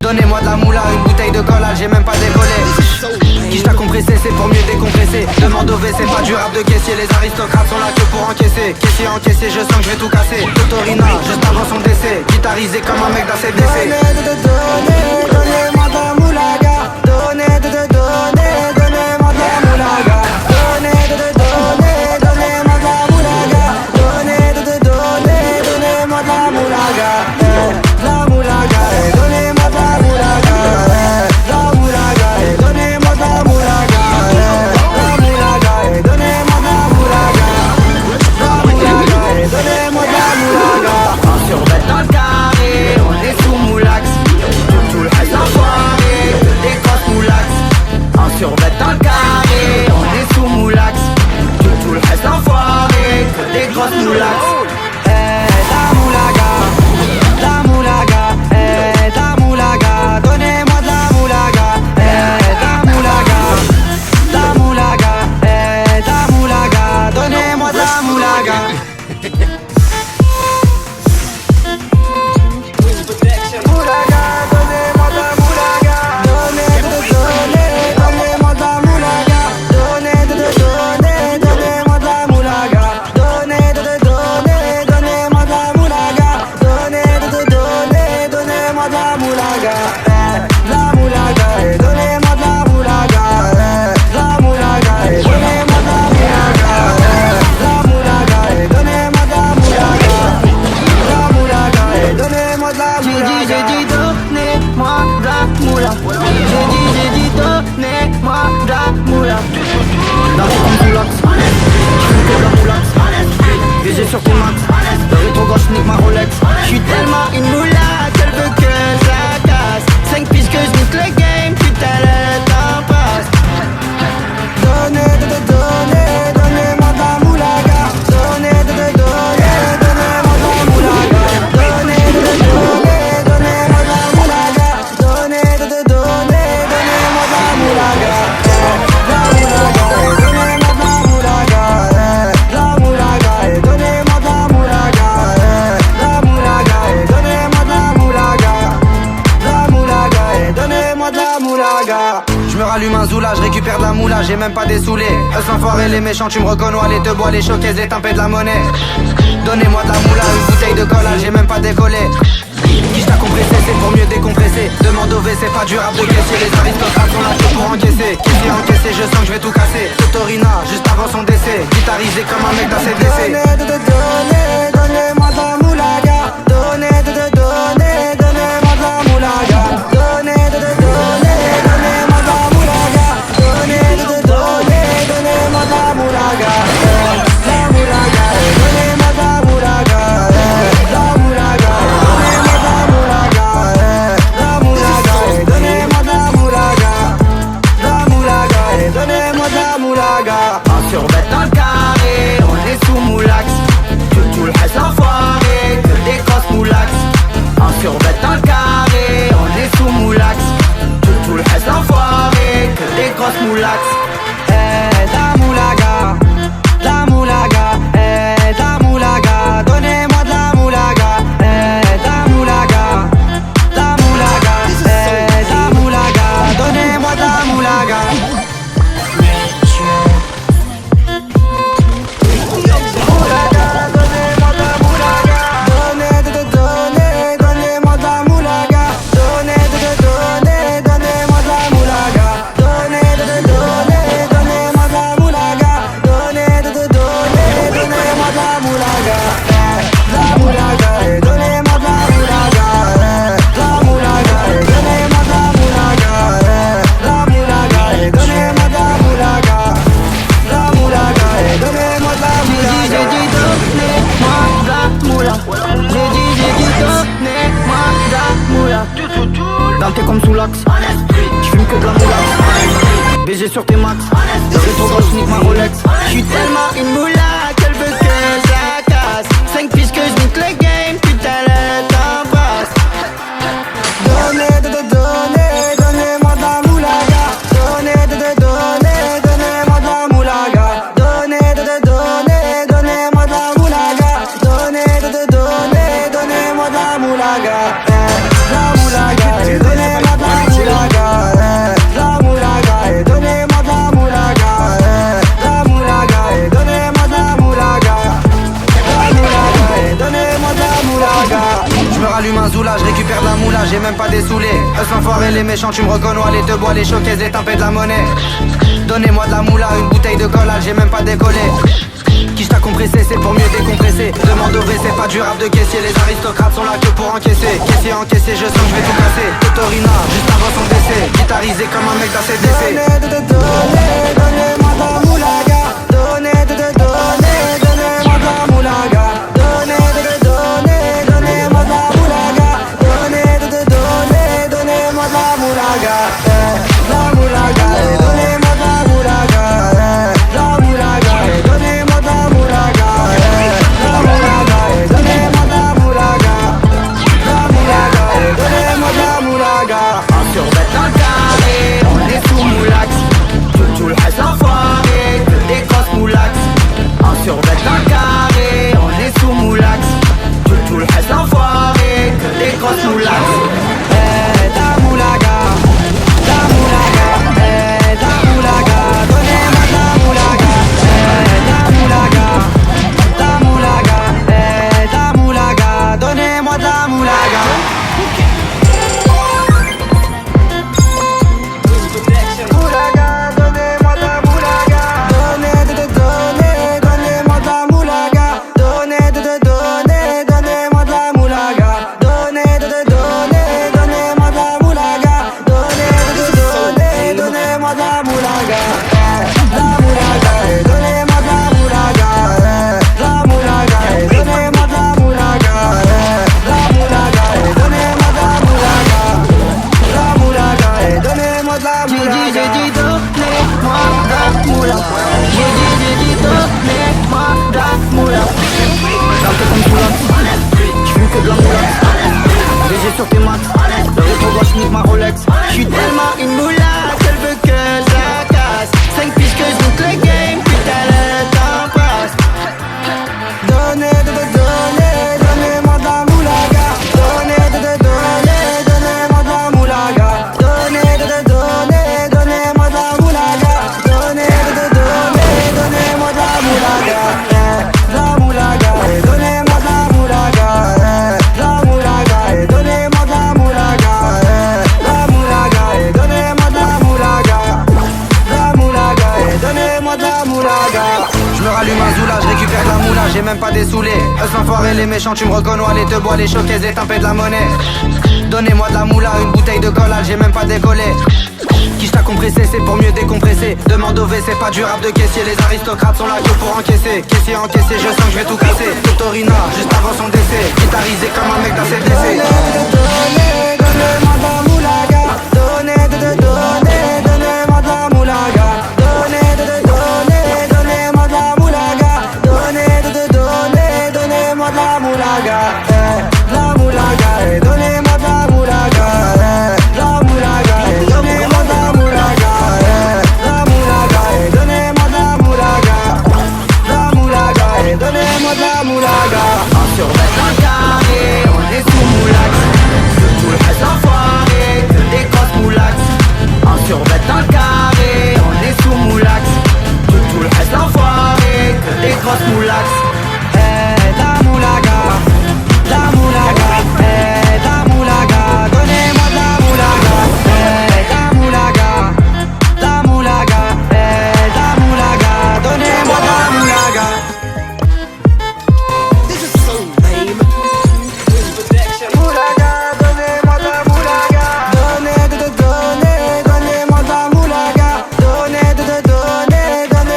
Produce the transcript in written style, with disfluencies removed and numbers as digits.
Donnez-moi de la moula, une bouteille de cola, j'ai même pas décollé. Qui t'a compressé, c'est pour mieux décompresser. Demande au V, c'est pas du rap de caissier. Les aristocrates sont là que pour encaisser. Caissier encaissé, je sens que je vais tout casser. Totorina, juste avant son décès. Guitarisé comme un mec d'ACDC. Donnez-moi de la moulaga. Donnez-moi de la moulaga. Donnez-moi de la moulaga. Donnez-moi de la moulaga. La moulaga, donnez-moi de la moulaga. La moulaga, donnez-moi de la moulaga. La moulaga, donnez-moi de la moulaga. La moulaga, donnez-moi de la moulaga. Un survêt dans le carré, on est sous moulax. Tout le reste enfoiré, que des grosses moulax. Un survêt dans le carré, on est sous moulax. Tout le reste enfoiré, que des grosses moulax. La moulaga, la moulaga, la moulaga, donnez-moi de la moulaga, la moulaga, la moulaga, la moulaga, donnez-moi de la moulaga. Moulaga, donnez-moi de la moulaga, donnez-moi de la moulaga, donnez-moi de la moulaga, donnez-moi de la moulaga, donnez-moi de la moulaga, la moulaga, donnez-moi de la moulaga, la moulaga, donnez-moi de la moulaga, la moulaga, donnez-moi de la moulaga, la moulaga, donnez-moi de la moulaga. J'ai dit donnez-moi de la moula. J'ai dit donnez-moi de la moula. Dans les comme Soulax, j'fume que de la moulax. Visé sur ton max, le rétro gauche nique ma Rolex. J'suis tellement une moula qu'elle veut que je la casse. 5 pistes que j'nique le game, putain le temps passe. Donnez-moi de la moulaga. Donnez-moi de la moulaga. Donnez-moi de la moulaga. Donnez-moi de la moulaga. La moulaga, donnez-moi de la moulaga. La moulaga, donnez-moi de la moulaga. La moulaga, donnez-moi de la moulaga. La moulaga, donnez-moi de la moulaga. Je me rallume un zoula, je récupère de la moula, j'ai même pas dessoulé. Eux enfoirés, les méchants, tu me reconnais, les te bois, les choquaises, les tempêtes de la monnaie. Donnez-moi de la moula, une bouteille de cola, j'ai même pas décollé. Qui t'a compressé, c'est pour mieux décompresser. Demande au V, c'est pas du rap de caissier. Les aristocrates sont là que pour encaisser. Caissier encaissé, je sens que je vais tout casser. Totorina, juste avant son décès. Guitarisé comme un mec d'ACDC. Donnez-moi de la moulaga. Donnez-moi de la moulaga. Donnez-moi de la moulaga. Donnez-moi de la moulaga. La moulaga, donnez-moi de la moulaga. La moulaga, donnez-moi de la moulaga. La moulaga, donnez-moi de la moulaga. La moulaga, donnez-moi de la moulaga. Un survêt dans le carré, on est sous moulax. Tout le reste enfoiré, que des grosses moulax. Un survêt dans le carré, on est sous moulax. Tout le reste enfoiré, que des grosses moulax. La moulaga, la moulaga, la moulaga, donnez-moi de la moulaga, la moulaga, la moulaga, la moulaga, donnez-moi de la moulaga. Moulaga, donnez-moi de la moulaga, donnez-moi de la moulaga, donnez-moi de la moulaga, donnez-moi de la moulaga, donnez-moi de la moulaga. La moulaga, donnez-moi de la moulaga. La moulaga, donnez-moi de la moulaga. La moulaga, donnez-moi de la moulaga. La moulaga, donnez-moi de la moulaga. J'ai dit donnez-moi de la moula. J'ai dit donnez-moi de la moula. Dans tes comme Soulax, j'fume que de la moula. BG sur tes max, le rétro gauche nique ma Rolex. J'suis tellement une moula qu'elle veut que je la casse. 5 pistes que j'nique le game, putain le temps passe. Donnez-moi de la moulaga. Donnez-moi de la moulaga. Donnez-moi de la moulaga. Donnez-moi de la moulaga. La moulaga, donnez-moi j'ai même pas dessoulé. Us l'enfoiré, les méchants, tu me reconnais. Les deux bois, les showcases, les tempêtes de la monnaie. Donnez-moi de la moula, une bouteille de collage, j'ai même pas décollé. Quiche t'a compressé, c'est pour mieux décompresser. Demande au V, c'est pas du rap de caissier. Les aristocrates sont là que pour encaisser. Caissier encaissé, je sens que je vais tout casser. Totorina, juste avant son décès. Guitarisé comme un mec d'ACDC. Donnez-moi de la moulaga. Donnez-moi de la moulaga. Donnez-moi de la moulaga. Donnez-moi de la moulaga. La moulaga, donnez-moi de la moulaga. La moulaga, donnez-moi de la moulaga. La moulaga, donnez-moi de la moulaga. La moulaga, donnez-moi de la moulaga. En survêt dans le carré, on est sous moulax. Tout le reste enfoiré, que des grosses moulax. En survêt dans le carré, on est sous moulax. Tout le reste enfoiré, que des grosses moulax. La moulaga, la moulaga, la moulaga, donnez-moi de la moulaga. La moulaga, la moulaga, la moulaga, donnez-moi de la moulaga. Moulaga, donnez-moi de la moulaga. Donnez-moi de la moulaga. Donnez-moi de la moulaga. Donnez-moi de la moulaga. Donnez-moi de la moulaga. La moulaga, donnez-moi de la moulaga. La moulaga, donnez-moi de la moulaga. La moulaga, donnez-moi de la moulaga. La moulaga, donnez-moi de la moulaga. J'ai dit donnez-moi de la moulaga. J'ai dit donnez-moi de la moulaga. Un peu comme tout là, j'fume que de la moulaga. Les yeux sur tes maths, le rétro gauche nique ma Rolex. J'suis tellement une moulaga qu'elle veut que ça casse. 5 piges que j'nique le game, putain le temps passe. Donnez-moi de la moulaga. Donnez-moi de la moulaga. Donnez-moi de la moulaga. Donnez-moi de la moulaga. La moulaga, donnez-moi de la moulaga. La moulaga, donnez-moi de la moulaga. La moulaga, donnez-moi de la moulaga. La moulaga, donnez-moi de la moulaga. Je me rallume un zoula, je récupère de la moula, j'ai même pas dessoulé. Us l'enfoiré, les méchants, tu me reconnais. Les deux bois, les showcases, les tempêtes de la monnaie. Donnez-moi de la moula, une bouteille de collage, j'ai même pas décollé. Quiche t'a compressé, c'est pour mieux décompresser. Demande au V, c'est pas du rap de caissier. Les aristocrates sont là que pour encaisser. Caissier encaissé, je sens que je vais tout casser. Totorina, juste avant son décès. Guitarisé comme un mec d'ACDC.